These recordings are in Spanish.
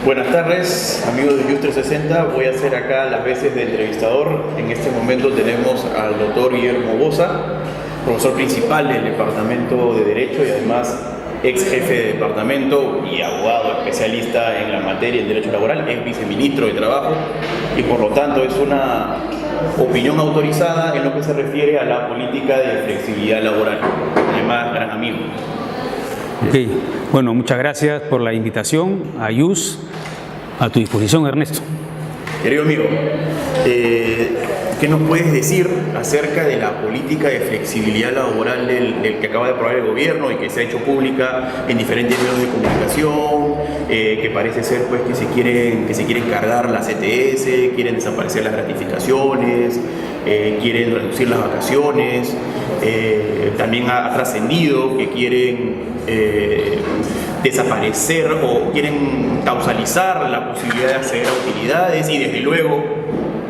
Buenas tardes, amigos de News 360. Voy a hacer acá las veces de entrevistador. En este momento tenemos al doctor Guillermo Boza, profesor principal del Departamento de Derecho y además ex jefe de departamento y abogado especialista en la materia del derecho laboral, es viceministro de Trabajo y por lo tanto es una opinión autorizada en lo que se refiere a la política de flexibilidad laboral. Además, gran amigo. Ok, bueno, muchas gracias por la invitación. Ayus, a tu disposición, Ernesto. Querido amigo, ¿qué nos puedes decir acerca de la política de flexibilidad laboral del que acaba de aprobar el gobierno y que se ha hecho pública en diferentes medios de comunicación, que parece ser pues que se quieren cargar las ETS, quieren desaparecer las gratificaciones, quieren reducir las vacaciones, también ha trascendido que quieren desaparecer o quieren causalizar la posibilidad de acceder a utilidades y desde luego,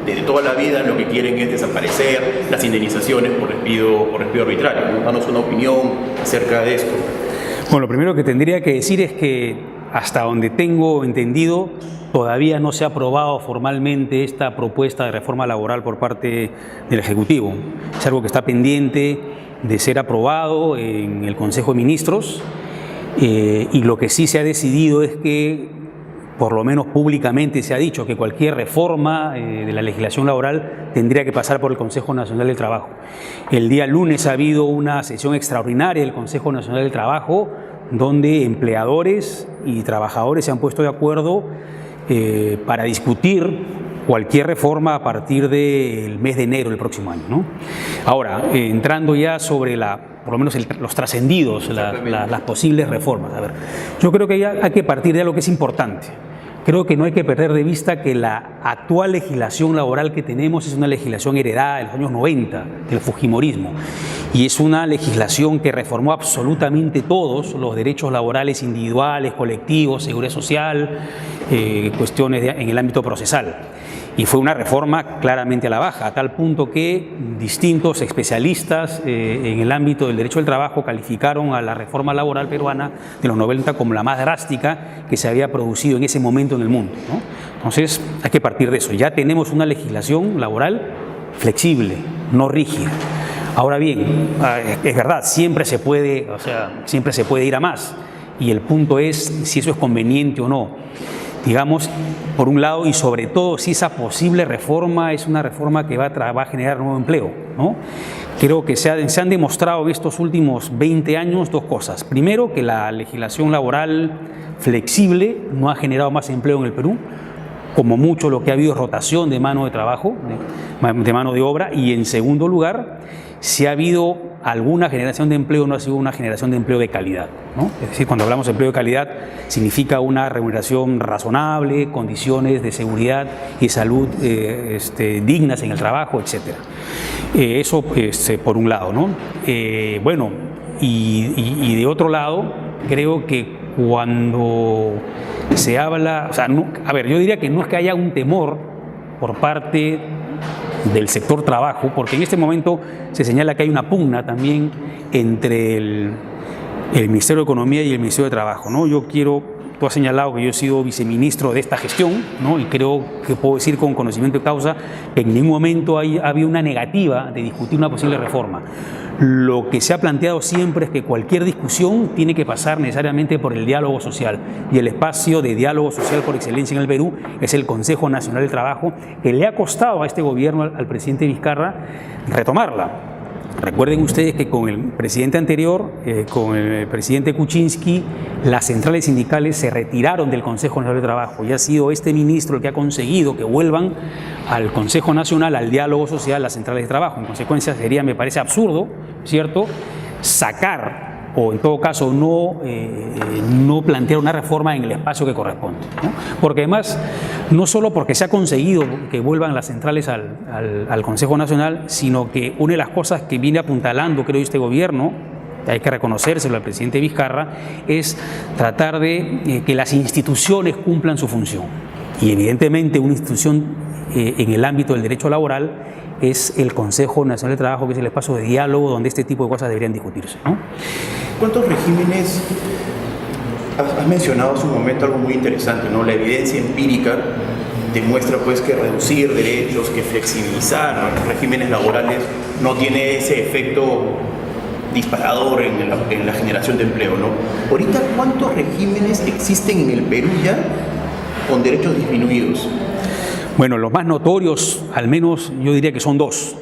desde toda la vida lo que quieren es desaparecer las indemnizaciones por despido arbitrario. Danos una opinión acerca de esto. Bueno, lo primero que tendría que decir es que hasta donde tengo entendido todavía no se ha aprobado formalmente esta propuesta de reforma laboral por parte del Ejecutivo. Es algo que está pendiente de ser aprobado en el Consejo de Ministros y lo que sí se ha decidido es que, por lo menos públicamente se ha dicho, que cualquier reforma de la legislación laboral tendría que pasar por el Consejo Nacional del Trabajo. El día lunes ha habido una sesión extraordinaria del Consejo Nacional del Trabajo donde empleadores y trabajadores se han puesto de acuerdo para discutir cualquier reforma a partir del mes de enero del próximo año, ¿no? Ahora, entrando ya sobre por lo menos los trascendidos, las posibles reformas. A ver, yo creo que ya hay que partir de algo que es importante. Creo que no hay que perder de vista que la actual legislación laboral que tenemos es una legislación heredada de los años 90, del fujimorismo, y es una legislación que reformó absolutamente todos los derechos laborales individuales, colectivos, seguridad social, cuestiones en el ámbito procesal. Y fue una reforma claramente a la baja, a tal punto que distintos especialistas en el ámbito del derecho del trabajo calificaron a la reforma laboral peruana de los 90 como la más drástica que se había producido en ese momento en el mundo, ¿no? Entonces hay que partir de eso. Ya tenemos una legislación laboral flexible, no rígida. Ahora bien, es verdad, siempre se puede ir a más y el punto es si eso es conveniente o no. Digamos, por un lado, y sobre todo si esa posible reforma es una reforma que va a generar nuevo empleo, ¿no? Creo que se han demostrado en estos últimos 20 años dos cosas. Primero, que la legislación laboral flexible no ha generado más empleo en el Perú, como mucho lo que ha habido es rotación de mano de trabajo, de mano de obra, y en segundo lugar, si ha habido alguna generación de empleo, no ha sido una generación de empleo de calidad, ¿no? Es decir, cuando hablamos de empleo de calidad, significa una remuneración razonable, condiciones de seguridad y salud dignas en el trabajo, etc. Eso por un lado, ¿no? Bueno, y de otro lado, creo que cuando se habla, o sea, yo diría que no es que haya un temor por parte del sector trabajo, porque en este momento se señala que hay una pugna también entre el Ministerio de Economía y el Ministerio de Trabajo, ¿no? Tú has señalado que yo he sido viceministro de esta gestión, ¿no? Y creo que puedo decir con conocimiento de causa que en ningún momento había una negativa de discutir una posible reforma. Lo que se ha planteado siempre es que cualquier discusión tiene que pasar necesariamente por el diálogo social, y el espacio de diálogo social por excelencia en el Perú es el Consejo Nacional del Trabajo, que le ha costado a este gobierno, al presidente Vizcarra, retomarla. Recuerden ustedes que con el presidente anterior, con el presidente Kuczynski, las centrales sindicales se retiraron del Consejo Nacional de Trabajo y ha sido este ministro el que ha conseguido que vuelvan al Consejo Nacional, al diálogo social, las centrales de trabajo. En consecuencia sería, me parece absurdo, ¿cierto?, sacar o en todo caso no plantear una reforma en el espacio que corresponde, ¿no? Porque además, no solo porque se ha conseguido que vuelvan las centrales al Consejo Nacional, sino que una de las cosas que viene apuntalando, creo, este gobierno, hay que reconocérselo al presidente Vizcarra, es tratar de que las instituciones cumplan su función. Y evidentemente una institución en el ámbito del derecho laboral es el Consejo Nacional de Trabajo, que es el espacio de diálogo donde este tipo de cosas deberían discutirse, ¿no? ¿Cuántos regímenes Has mencionado hace un momento algo muy interesante, ¿no? La evidencia empírica demuestra pues que reducir derechos, que flexibilizar regímenes laborales no tiene ese efecto disparador en la generación de empleo, ¿no? Ahorita, ¿cuántos regímenes existen en el Perú ya con derechos disminuidos? Bueno, los más notorios, al menos yo diría que son dos.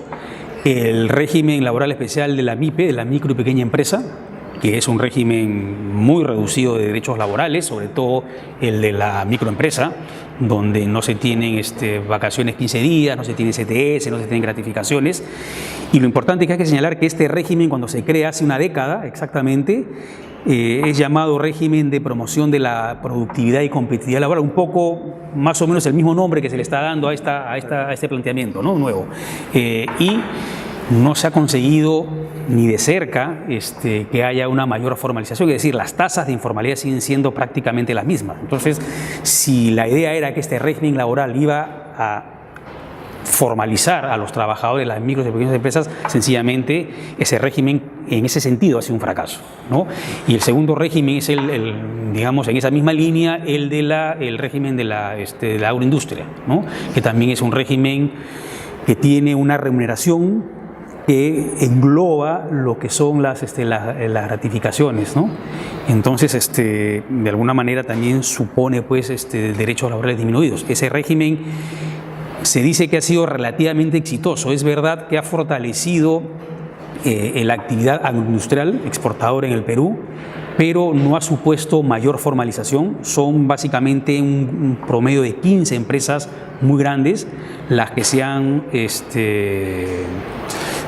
El régimen laboral especial de la MIPE, de la micro y pequeña empresa, que es un régimen muy reducido de derechos laborales, sobre todo el de la microempresa, donde no se tienen vacaciones 15 días, no se tiene CTS, no se tienen gratificaciones. Y lo importante es que hay que señalar que este régimen, cuando se crea hace una década exactamente, es llamado régimen de promoción de la productividad y competitividad laboral, un poco más o menos el mismo nombre que se le está dando a este planteamiento, ¿no? Nuevo. Y no se ha conseguido ni de cerca que haya una mayor formalización, es decir, las tasas de informalidad siguen siendo prácticamente las mismas. Entonces, si la idea era que este régimen laboral iba a formalizar a los trabajadores de las micros y pequeñas empresas, sencillamente ese régimen en ese sentido ha sido un fracaso, ¿no? Y el segundo régimen es digamos, en esa misma línea, el régimen de la agroindustria, ¿no? Que también es un régimen que tiene una remuneración que engloba lo que son las ratificaciones, ¿no? Entonces, de alguna manera también supone pues derechos laborales disminuidos. Ese régimen se dice que ha sido relativamente exitoso. Es verdad que ha fortalecido la actividad agroindustrial exportadora en el Perú, pero no ha supuesto mayor formalización. Son básicamente un promedio de 15 empresas muy grandes las que se han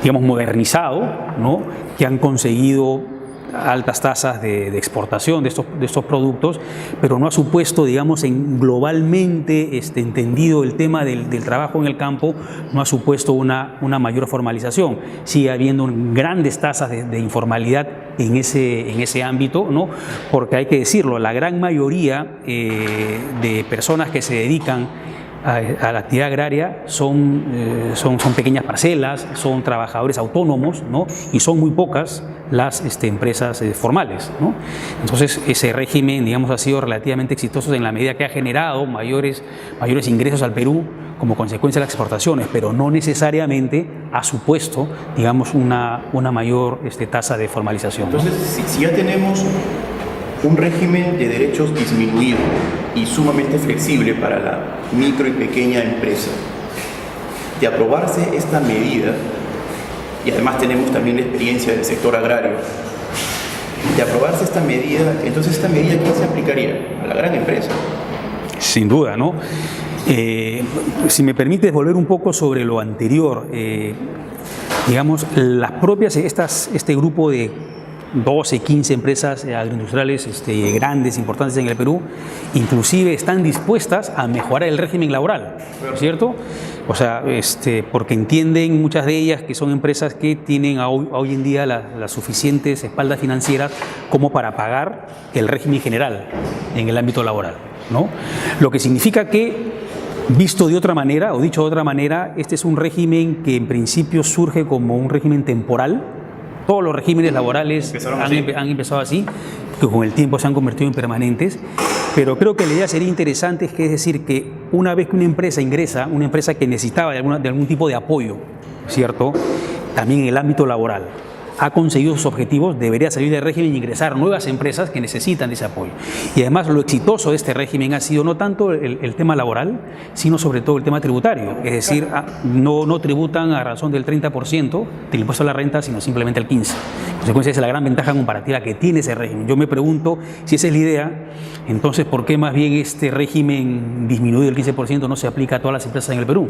digamos, modernizado, ¿no? Que han conseguido altas tasas de exportación de estos productos, pero no ha supuesto, digamos, globalmente entendido el tema del trabajo en el campo, no ha supuesto una mayor formalización. Sigue habiendo grandes tasas de informalidad en ese ámbito, ¿no? Porque hay que decirlo, la gran mayoría de personas que se dedican a la actividad agraria son pequeñas parcelas, son trabajadores autónomos, ¿no? Y son muy pocas las empresas formales, ¿no? Entonces ese régimen, digamos, ha sido relativamente exitoso en la medida que ha generado mayores ingresos al Perú como consecuencia de las exportaciones, pero no necesariamente ha supuesto, digamos, una mayor tasa de formalización, ¿no? Entonces, si ya tenemos un régimen de derechos disminuido y sumamente flexible para la micro y pequeña empresa, de aprobarse esta medida, y además tenemos también la experiencia del sector agrario, de aprobarse esta medida, entonces esta medida, ¿quién se aplicaría? A la gran empresa. Sin duda, ¿no? Si me permites volver un poco sobre lo anterior, digamos, las propias, este grupo de 12, 15 empresas agroindustriales grandes, importantes en el Perú, inclusive están dispuestas a mejorar el régimen laboral, ¿cierto? O sea, porque entienden muchas de ellas que son empresas que tienen hoy en día las suficientes espaldas financieras como para pagar el régimen general en el ámbito laboral, ¿no? Lo que significa que, visto de otra manera, o dicho de otra manera, este es un régimen que en principio surge como un régimen temporal. Todos los regímenes laborales han empezado así, que con el tiempo se han convertido en permanentes, pero creo que la idea sería interesante, es decir, que una vez que una empresa ingresa, una empresa que necesitaba de algún tipo de apoyo, ¿cierto?, también en el ámbito laboral, ha conseguido sus objetivos, debería salir del régimen e ingresar nuevas empresas que necesitan de ese apoyo. Y además lo exitoso de este régimen ha sido no tanto el tema laboral, sino sobre todo el tema tributario. Es decir, no tributan a razón del 30% del impuesto a la renta, sino simplemente el 15%. En consecuencia, esa es la gran ventaja comparativa que tiene ese régimen. Yo me pregunto, si esa es la idea, entonces ¿por qué más bien este régimen disminuido del 15% no se aplica a todas las empresas en el Perú?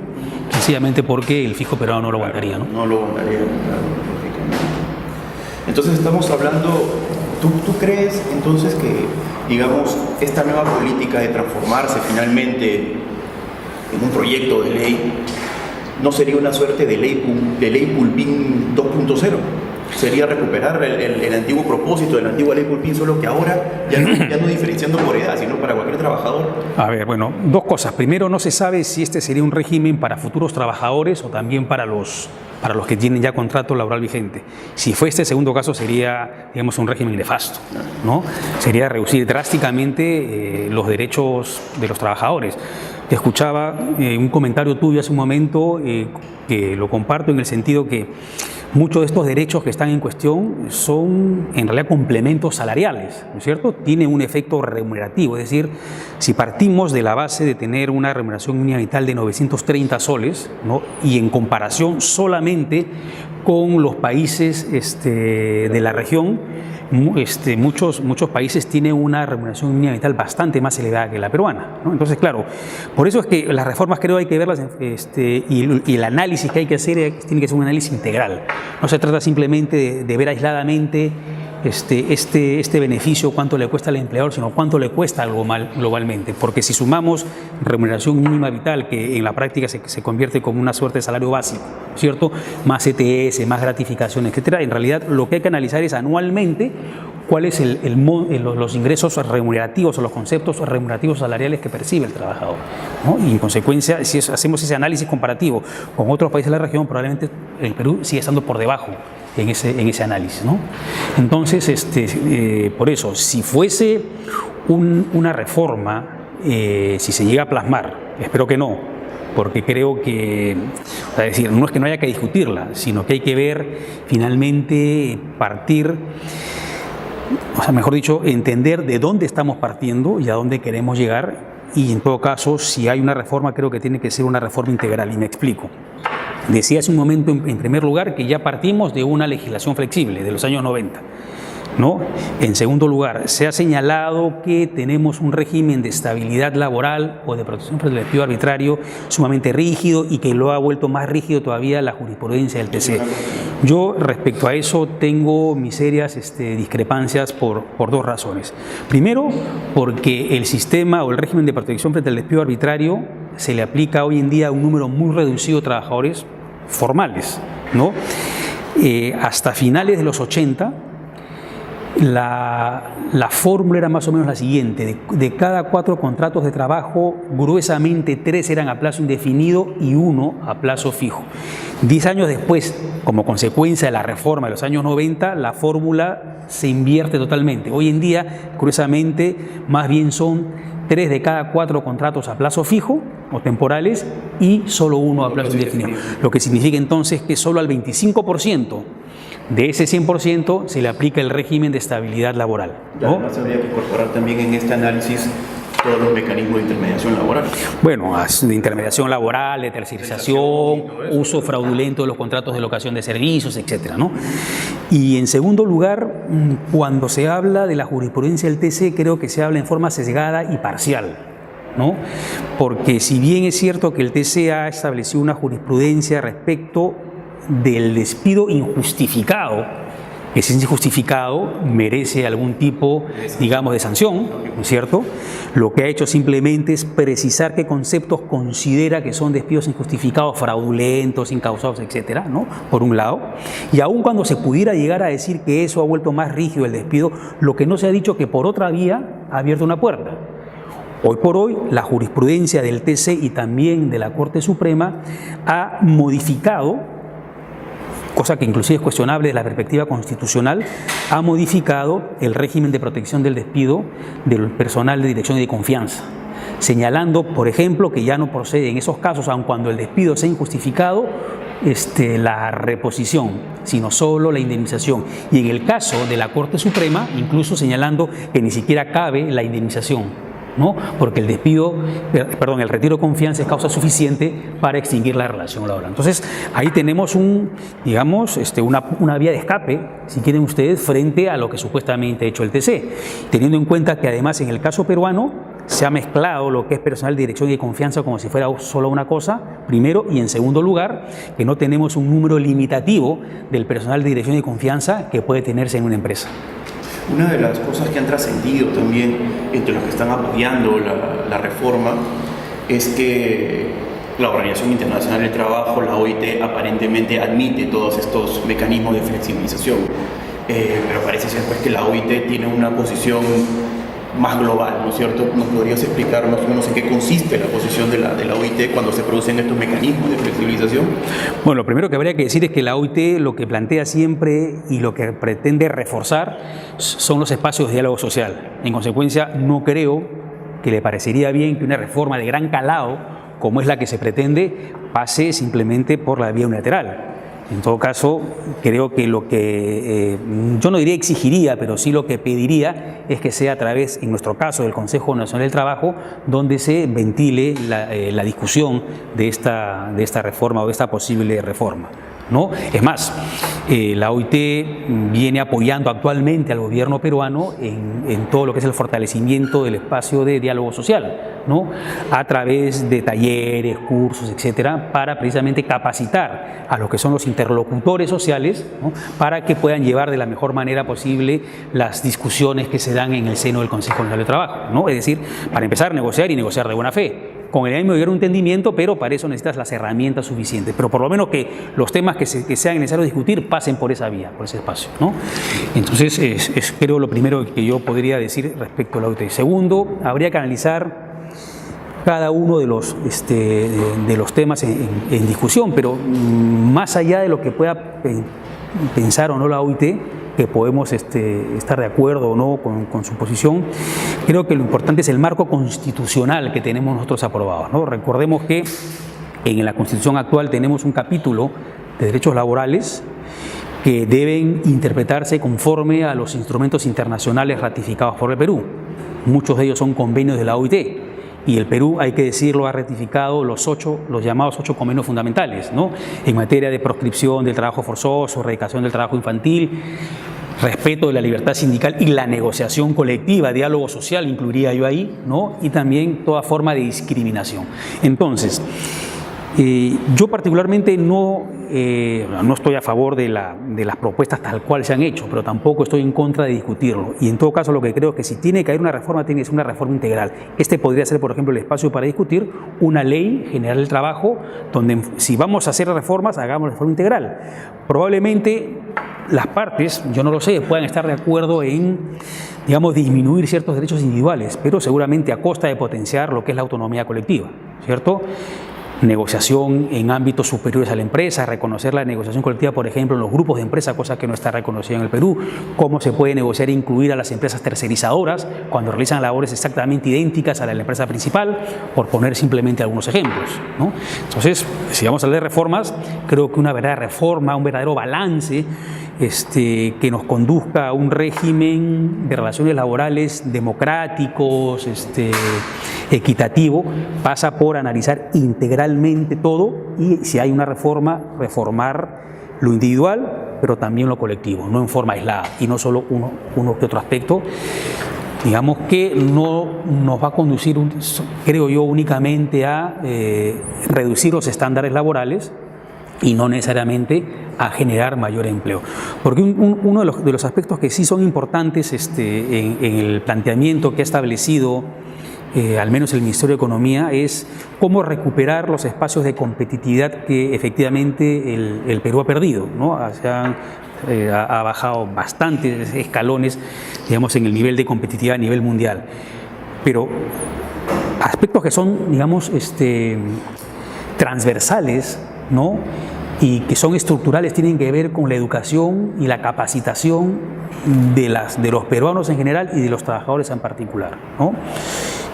Sencillamente porque el fisco peruano no lo aguantaría, ¿no? No lo aguantaría, claro. Entonces estamos hablando, ¿tú crees entonces que, digamos, esta nueva política de transformarse finalmente en un proyecto de ley no sería una suerte de ley Pulpín 2.0? Sería recuperar el antiguo propósito de la antigua ley Pulpín, solo que ahora ya no diferenciando por edad, sino para cualquier trabajador. A ver, bueno, dos cosas. Primero, no se sabe si este sería un régimen para futuros trabajadores o también para los para los que tienen ya contrato laboral vigente. Si fue este segundo caso sería, digamos, un régimen nefasto, ¿no? Sería reducir drásticamente los derechos de los trabajadores. Te escuchaba un comentario tuyo hace un momento que lo comparto en el sentido que muchos de estos derechos que están en cuestión son en realidad complementos salariales, ¿no es cierto? Tienen un efecto remunerativo, es decir, si partimos de la base de tener una remuneración mínima vital de 930 soles, ¿no? Y en comparación solamente con los países de la región, muchos países tienen una remuneración mínima vital bastante más elevada que la peruana, ¿no? Entonces, claro, por eso es que las reformas creo hay que verlas y el análisis que hay que hacer tiene que ser un análisis integral. No se trata simplemente de ver aisladamente este beneficio, cuánto le cuesta al empleador, sino cuánto le cuesta algo globalmente. Porque si sumamos remuneración mínima vital, que en la práctica se convierte como una suerte de salario básico, ¿cierto? Más ETS, más gratificación, etcétera, en realidad lo que hay que analizar es anualmente cuáles los ingresos remunerativos o los conceptos remunerativos salariales que percibe el trabajador, ¿no? Y en consecuencia, si hacemos ese análisis comparativo con otros países de la región, probablemente el Perú sigue estando por debajo en ese análisis, ¿no? Entonces, por eso, si fuese una reforma, si se llega a plasmar, espero que no, porque creo que, es decir, no es que no haya que discutirla, sino que hay que ver finalmente partir, o sea, mejor dicho, entender de dónde estamos partiendo y a dónde queremos llegar, y en todo caso, si hay una reforma, creo que tiene que ser una reforma integral, y me explico. Decía hace un momento, en primer lugar, que ya partimos de una legislación flexible de los años 90, ¿no? En segundo lugar, se ha señalado que tenemos un régimen de estabilidad laboral o de protección frente al despido arbitrario sumamente rígido y que lo ha vuelto más rígido todavía la jurisprudencia del TC. Yo, respecto a eso, tengo mis serias discrepancias por dos razones. Primero, porque el sistema o el régimen de protección frente al despido arbitrario se le aplica hoy en día a un número muy reducido de trabajadores formales, ¿no? Hasta finales de los 80, la fórmula era más o menos la siguiente: de cada 4 contratos de trabajo, gruesamente 3 eran a plazo indefinido y 1 a plazo fijo. 10 años después, como consecuencia de la reforma de los años 90, la fórmula se invierte totalmente. Hoy en día, curiosamente, más bien son 3 de cada 4 contratos a plazo fijo o temporales y solo 1 a plazo indefinido. Lo que significa entonces que solo al 25% de ese 100% se le aplica el régimen de estabilidad laboral, ¿no? Y además habría que incorporar también en este análisis todos los mecanismos de intermediación laboral. Bueno, de intermediación laboral, de tercerización, uso fraudulento de los contratos de locación de servicios, etcétera, ¿no? Y en segundo lugar, cuando se habla de la jurisprudencia del TC, creo que se habla en forma sesgada y parcial, ¿no? Porque si bien es cierto que el TC ha establecido una jurisprudencia respecto del despido injustificado, que si es injustificado merece algún tipo, digamos, de sanción, ¿no es cierto? Lo que ha hecho simplemente es precisar qué conceptos considera que son despidos injustificados, fraudulentos, incausados, etcétera, ¿no? Por un lado. Y aun cuando se pudiera llegar a decir que eso ha vuelto más rígido el despido, lo que no se ha dicho que por otra vía ha abierto una puerta. Hoy por hoy, la jurisprudencia del TC y también de la Corte Suprema ha modificado, cosa que inclusive es cuestionable desde la perspectiva constitucional, ha modificado el régimen de protección del despido del personal de dirección y de confianza, señalando, por ejemplo, que ya no procede en esos casos, aun cuando el despido sea injustificado, la reposición, sino solo la indemnización. Y en el caso de la Corte Suprema, incluso señalando que ni siquiera cabe la indemnización, ¿no? Porque el retiro de confianza es causa suficiente para extinguir la relación laboral. Entonces, ahí tenemos una vía de escape, si quieren ustedes, frente a lo que supuestamente ha hecho el TC, teniendo en cuenta que además en el caso peruano se ha mezclado lo que es personal de dirección y de confianza como si fuera solo una cosa, primero, y en segundo lugar, que no tenemos un número limitativo del personal de dirección y de confianza que puede tenerse en una empresa. Una de las cosas que han trascendido también entre los que están apoyando la reforma es que la Organización Internacional del Trabajo, la OIT, aparentemente admite todos estos mecanismos de flexibilización, pero parece ser pues que la OIT tiene una posición más global, ¿no es cierto? ¿Nos podrías explicar más o menos en qué consiste la posición de la OIT cuando se producen estos mecanismos de flexibilización? Bueno, lo primero que habría que decir es que la OIT lo que plantea siempre y lo que pretende reforzar son los espacios de diálogo social. En consecuencia, no creo que le parecería bien que una reforma de gran calado, como es la que se pretende, pase simplemente por la vía unilateral. En todo caso, creo que lo que yo no diría exigiría, pero sí lo que pediría es que sea a través, en nuestro caso, del Consejo Nacional del Trabajo, donde se ventile la discusión de esta reforma o de esta posible reforma, ¿no? Es más, la OIT viene apoyando actualmente al gobierno peruano en todo lo que es el fortalecimiento del espacio de diálogo social, ¿no? A través de talleres, cursos, etcétera, para precisamente capacitar a los que son los interlocutores sociales, ¿no? Para que puedan llevar de la mejor manera posible las discusiones que se dan en el seno del Consejo Nacional de Trabajo, ¿no? Es decir, para empezar a negociar y negociar de buena fe, con el ánimo de llegar a un entendimiento, pero para eso necesitas las herramientas suficientes. Pero por lo menos que los temas que sean necesarios discutir pasen por esa vía, por ese espacio, ¿no? Entonces, es creo lo primero que yo podría decir respecto a la OIT. Segundo, habría que analizar cada uno de los temas en discusión, pero más allá de lo que pueda pensar o no la OIT, que podemos estar de acuerdo o no con su posición, creo que lo importante es el marco constitucional que tenemos nosotros aprobados, ¿no? Recordemos que en la Constitución actual tenemos un capítulo de derechos laborales que deben interpretarse conforme a los instrumentos internacionales ratificados por el Perú. Muchos de ellos son convenios de la OIT. Y el Perú, hay que decirlo, ha ratificado los llamados 8 convenios fundamentales, ¿no? En materia de proscripción del trabajo forzoso, erradicación del trabajo infantil, respeto de la libertad sindical y la negociación colectiva, diálogo social, incluiría yo ahí, ¿no? Y también toda forma de discriminación. Entonces, yo particularmente no estoy a favor de las propuestas tal cual se han hecho, pero tampoco estoy en contra de discutirlo. Y en todo caso lo que creo es que si tiene que haber una reforma, tiene que ser una reforma integral. Podría ser, por ejemplo, el espacio para discutir una ley general del trabajo, donde si vamos a hacer reformas, hagamos la reforma integral. Probablemente las partes, yo no lo sé, puedan estar de acuerdo en, digamos, disminuir ciertos derechos individuales, pero seguramente a costa de potenciar lo que es la autonomía colectiva, ¿cierto? Negociación en ámbitos superiores a la empresa, reconocer la negociación colectiva, por ejemplo, en los grupos de empresa, cosa que no está reconocida en el Perú, cómo se puede negociar e incluir a las empresas tercerizadoras cuando realizan labores exactamente idénticas a la de la empresa principal, por poner simplemente algunos ejemplos, ¿no? Entonces, si vamos a hablar de reformas, creo que una verdadera reforma, un verdadero balance que nos conduzca a un régimen de relaciones laborales democráticos, equitativo, pasa por analizar integralmente todo y si hay una reforma, reformar lo individual, pero también lo colectivo, no en forma aislada y no solo uno que otro aspecto. Digamos que no nos va a conducir, creo yo, únicamente a reducir los estándares laborales y no necesariamente a generar mayor empleo. Porque uno de los aspectos que sí son importantes en el planteamiento que ha establecido al menos el Ministerio de Economía, es cómo recuperar los espacios de competitividad que efectivamente el Perú ha perdido, ¿no? Ha bajado bastantes escalones, digamos, en el nivel de competitividad a nivel mundial. Pero aspectos que son, digamos, transversales, ¿no? Y que son estructurales, tienen que ver con la educación y la capacitación de los peruanos en general y de los trabajadores en particular, ¿no?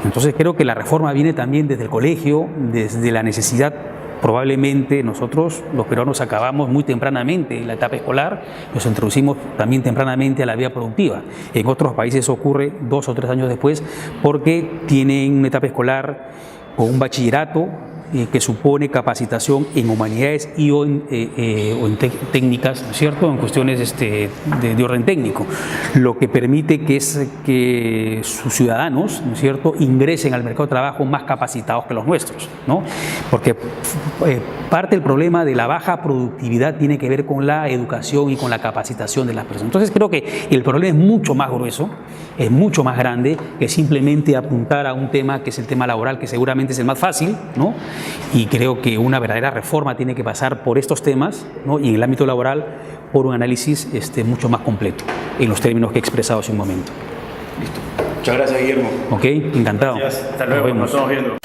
Entonces creo que la reforma viene también desde el colegio, desde la necesidad. Probablemente nosotros, los peruanos, acabamos muy tempranamente la etapa escolar, nos introducimos también tempranamente a la vida productiva. En otros países ocurre 2 o 3 años después porque tienen una etapa escolar con un bachillerato que supone capacitación en humanidades o en técnicas, ¿no es cierto?, en cuestiones de orden técnico, lo que permite que sus ciudadanos, ¿no es cierto?, ingresen al mercado de trabajo más capacitados que los nuestros, ¿no? Porque parte del problema de la baja productividad tiene que ver con la educación y con la capacitación de las personas. Entonces creo que el problema es mucho más grueso, es mucho más grande que simplemente apuntar a un tema que es el tema laboral, que seguramente es el más fácil, ¿no? Y creo que una verdadera reforma tiene que pasar por estos temas, ¿no? Y en el ámbito laboral por un análisis mucho más completo, en los términos que he expresado hace un momento. Listo. Muchas gracias, Guillermo. ¿Ok? Encantado. Gracias. Hasta luego, nos estamos viendo.